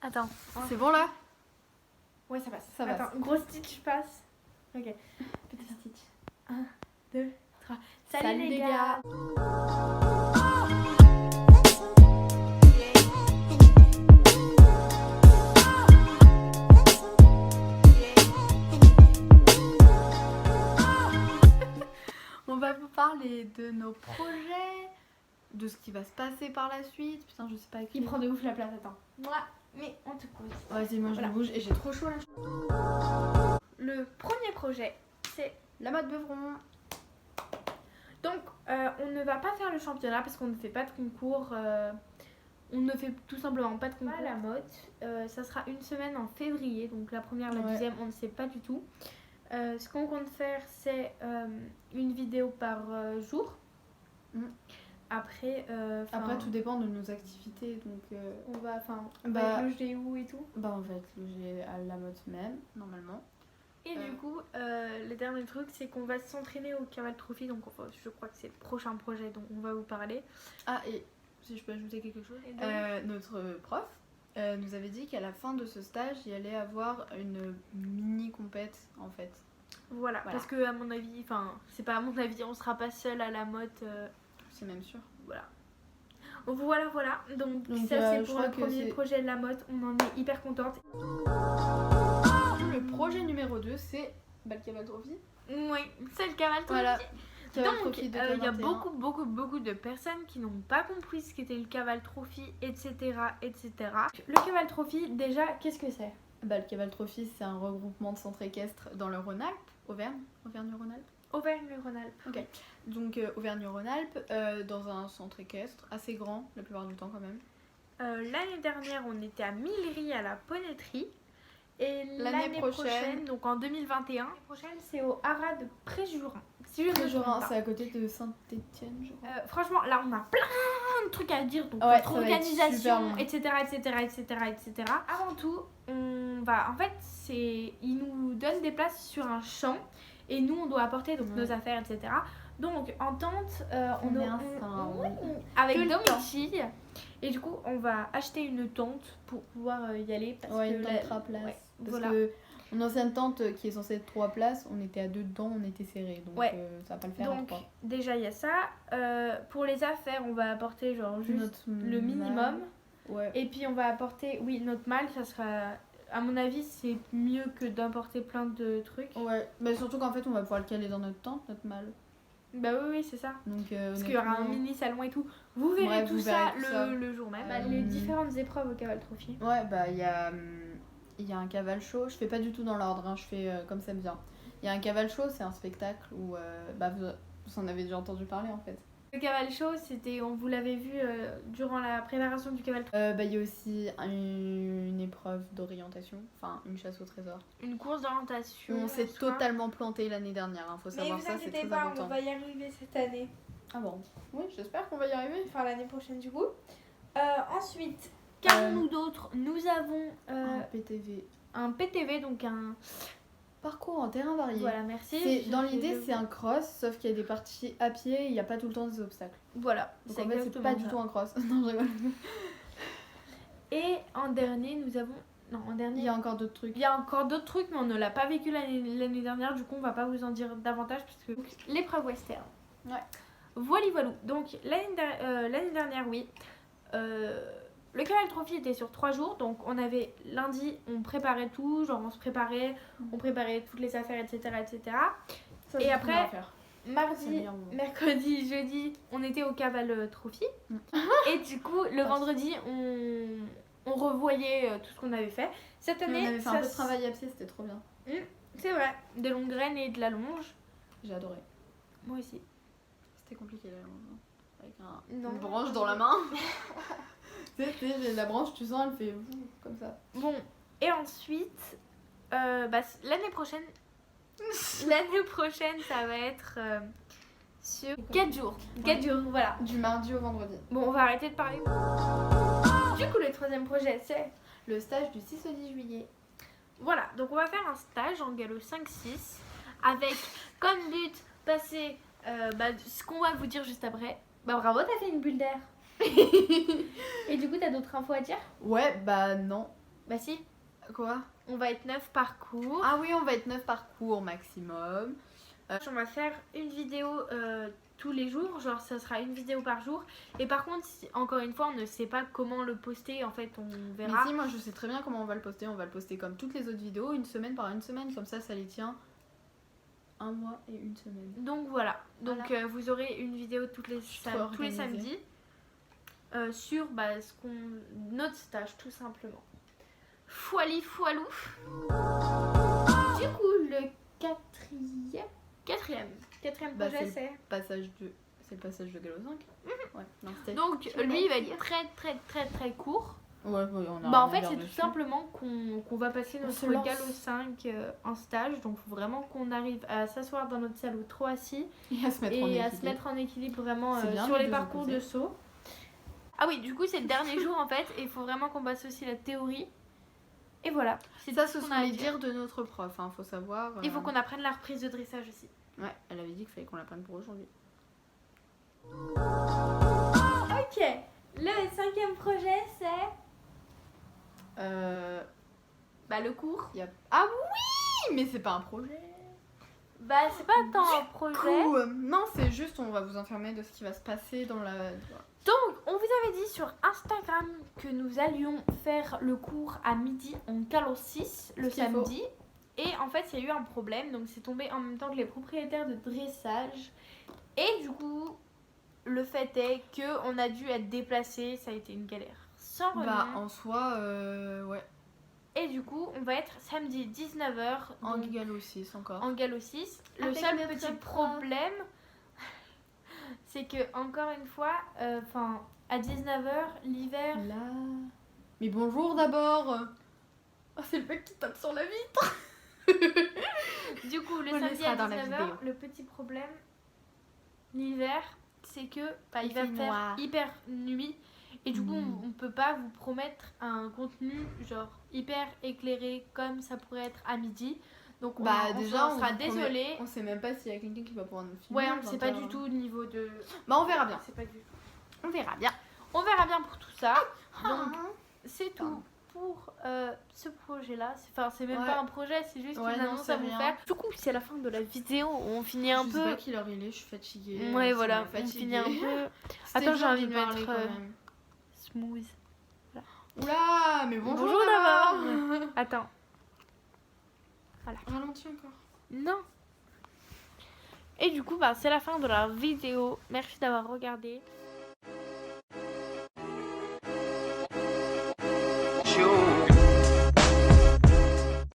Attends. C'est bon là? Ouais, ça passe. Ça Attends, passe. gros stitch passe. Ok. Petit stitch. 1, 2, 3. Salut les gars. On va vous parler de nos projets, de ce qui va se passer par la suite. Putain, je sais pas écrire. Il prend de ouf la place, attends. Moi, mais on te pose. Vas-y, moi je Voilà. bouge et j'ai trop chaud là. Le premier projet, c'est La mode Beuvron. donc on ne va pas faire le championnat parce qu'on ne fait pas de concours. On ne fait tout simplement pas de concours à la mode. Ça sera une semaine en février, donc la première, la Ouais. deuxième, on ne sait pas du tout. Ce qu'on compte faire, c'est une vidéo par jour. Mm. Après, Après, tout dépend de nos activités. Donc, on va Bah- être logé où et tout. on va être logé à la mode même, normalement. Et du coup, le dernier truc, c'est qu'on va s'entraîner au Caval Trophy. Donc, je crois que c'est le prochain projet dont on va vous parler. Ah, et si je peux ajouter quelque chose, Et donc notre prof nous avait dit qu'à la fin de ce stage, il allait avoir une mini compète en fait. Voilà, parce que à mon avis, enfin, c'est pas à mon avis, on sera pas seul à la mode. C'est même sûr. Voilà. Voilà. Donc Donc, ça, c'est je pour crois le que premier c'est- projet de la mode. On en est hyper contente. Le projet numéro 2, c'est le Caval Trophy. Oui, c'est le Caval Trophy. Voilà. Caval Donc, Trophy il y a 2021. beaucoup de personnes qui n'ont pas compris ce qu'était le Caval Trophy, etc. Le Caval Trophy, déjà, qu'est-ce que c'est? Le Caval Trophy, c'est un regroupement de centres équestres dans le Rhône-Alpes, Auvergne-Rhône-Alpes. Auvergne-Rhône-Alpes. Donc Auvergne-Rhône-Alpes, dans un centre équestre assez grand, la plupart du temps quand même. L'année dernière, on était à Millery à la ponetterie. Et L'année prochaine, donc en 2021, l'année prochaine, c'est au Haras de Préjurin. Si je ne me trompe Préjurin, pas. c'est à côté de Saint-Étienne, je crois. Franchement, là, on a plein de trucs à dire. Donc, Ouais, notre ça va être super organisation, long. etc. Avant tout, on va. En fait, ils nous donnent des places sur un champ. Et nous, on doit apporter donc, nos affaires, etc. Donc, en tente, On est ensemble. avec Tout le domicile. Et du coup, on va acheter une tente pour pouvoir y aller. Parce Ouais, que une tente 3 places. ouais, Parce voilà. que mon ancienne tente qui est censée être 3 places, on était à 2 dedans, on était serrés. Donc Ouais. ça va pas le faire en Donc, 3. déjà, il y a ça. Pour les affaires, on va apporter genre juste le minimum. Ouais. Et puis, on va apporter, oui, notre malle, ça sera. À mon avis, c'est mieux que d'importer plein de trucs. Ouais, mais surtout qu'en fait, on va pouvoir le caler dans notre tente, notre malle. Bah oui, c'est ça. Donc, Parce qu'il y aura un honnêtement- mini salon et tout. Vous verrez Bref, tout vous ça, verrez tout ça. le jour même. Les différentes épreuves au Caval Trophy. Ouais, bah il y a un caval show. Je fais pas du tout dans l'ordre, hein, je fais comme ça me vient. Il y a un caval show, c'est un spectacle où vous en avez déjà entendu parler en fait. Le Caval Show, on vous l'avait vu durant la préparation du Caval Trophy. Il y a aussi une épreuve d'orientation, enfin une chasse au trésor. Une course d'orientation. On s'est en soi. totalement planté l'année dernière, hein, faut Mais savoir vous ça, c'est inquiétez très pas, important. on va y arriver cette année. Ah bon. Oui, j'espère qu'on va y arriver. Enfin, l'année prochaine, du coup. Ensuite, qu'avons-nous d'autre? Nous avons Un PTV. un PTV, donc un. Parcours en terrain varié. Voilà, merci. Dans l'idée, c'est un cross, sauf qu'il y a des parties à pied et il n'y a pas tout le temps des obstacles. Voilà, Donc c'est en fait, c'est exactement pas du ça. tout un cross. Non, je rigole. Et en dernier, nous avons. Non, en dernier. Il y a encore d'autres trucs. Il y a encore d'autres trucs, mais on ne l'a pas vécu l'année dernière, du coup on va pas vous en dire davantage puisque l'épreuve western. Ouais. Voilou. Donc l'année dernière, oui. Le Caval Trophy était sur 3 jours, donc on avait lundi, on préparait tout, genre on se préparait, on préparait toutes les affaires, etc. Ça, Et c'est après, trop bien à faire. C'est le Mardi, meilleur moment. mercredi, jeudi, on était au Caval Trophy. Et du coup, le vendredi, on revoyait tout ce qu'on avait fait. Cette Mais année, on avait fait un peu de travail à pied, c'était trop bien. c'est vrai, des longues graines et de la longe. J'ai adoré. Moi aussi. C'était compliqué là, avec Non. une branche dans la main. Tu sais, la branche, tu sens, elle fait comme ça. Bon, et ensuite, l'année prochaine, ça va être sur 4 jours. 4 jours, voilà. Du mardi au vendredi. Bon, on va arrêter de parler. Du coup, le troisième projet, c'est... Le stage du 6 au 10 juillet. Voilà, donc on va faire un stage en galop 5-6 avec comme but passer ce qu'on va vous dire juste après. Bah bravo, t'as fait une bulle d'air. Et du coup, t'as d'autres infos à dire? Ouais, bah non. Bah si, Quoi? on va être 9 par cours. Ah oui, on va être 9 par cours maximum. On va faire une vidéo tous les jours, genre ça sera une vidéo par jour. Et par contre, encore une fois, on ne sait pas comment le poster, en fait, on Mais verra. si, moi je sais très bien comment on va le poster. On va le poster comme toutes les autres vidéos, une semaine par une semaine. Comme ça les tient un mois et une semaine. Donc voilà, donc Voilà. vous aurez une vidéo tous les organisée. samedis sur notre stage tout simplement. Foili foilou. Du coup, le quatrième Bah, projet c'est c'est... C'est le passage de Gallo 5. Ouais, non, c'était. Donc lui il va être très court. Ouais, on a Bah en rien fait à c'est dire tout dessus. simplement qu'on va passer On se notre lance. Gallo 5 en stage. Donc faut vraiment qu'on arrive à s'asseoir dans notre salle trop assis Et à se mettre en et à équilibre. se mettre en équilibre vraiment C'est bien sur les les deux parcours opposés. de saut. Ah oui, du coup c'est le dernier jour en fait et il faut vraiment qu'on passe aussi la théorie. Et voilà, c'est Ça, tout ce qu'on sont a à les dire. dires de notre prof, hein, faut savoir. Il faut qu'on apprenne la reprise de dressage aussi. Ouais, elle avait dit qu'il fallait qu'on l'apprenne pour aujourd'hui. Ok, le 5e projet c'est... Bah le cours. Ah oui, mais c'est pas un projet. Bah c'est pas tant un projet. Non, c'est juste on va vous informer de ce qui va se passer dans la. Donc, on vous avait dit sur Instagram que nous allions faire le cours à midi en Calo 6 le Ce qu'il samedi. Et en fait, il y a eu un problème. Donc, c'est tombé en même temps que les propriétaires de dressage. Et du coup, le fait est qu'on a dû être déplacé. Ça a été une galère sans renom. Bah en soi, ouais. Et du coup, on va être samedi 19h En Gallo 6 encore. en Gallo 6. Le Avec seul notre petit prof. problème, c'est que, encore une fois, à 19h, l'hiver... Là. Mais bonjour d'abord. Ah, c'est le mec qui tape sur la vitre. Du coup, le On le samedi laissera à dans la 19h, vidéo. le petit problème, l'hiver, c'est que il Il va fait faire noir. hyper nuit. Et du coup, on peut pas vous promettre un contenu genre hyper éclairé comme ça pourrait être à midi. Donc Bah on déjà, sera vous promet- désolé. On sait même pas s'il y a quelqu'un qui va pouvoir nous filmer. Ouais, on sait pas 20h. du tout au niveau de... Bah on verra bien. C'est pas du tout. On verra bien. On verra bien pour tout ça. Ah. Donc, c'est tout pour ce projet-là. C'est même Ouais. pas un projet, c'est juste Ouais, une non, annonce c'est à vous rien. faire. Du coup, c'est la fin de la vidéo. On finit un Je peu... sais pas quelle heure il est, je suis fatiguée. Ouais, ça voilà, me on fatigue. finit un peu C'était Attends, j'ai dur envie de parler mettre, quand même. smooth. Oula, mais bonjour, Bonjour d'abord. Attends, Ralentis encore. non. Et du coup, c'est la fin de la vidéo. Merci d'avoir regardé.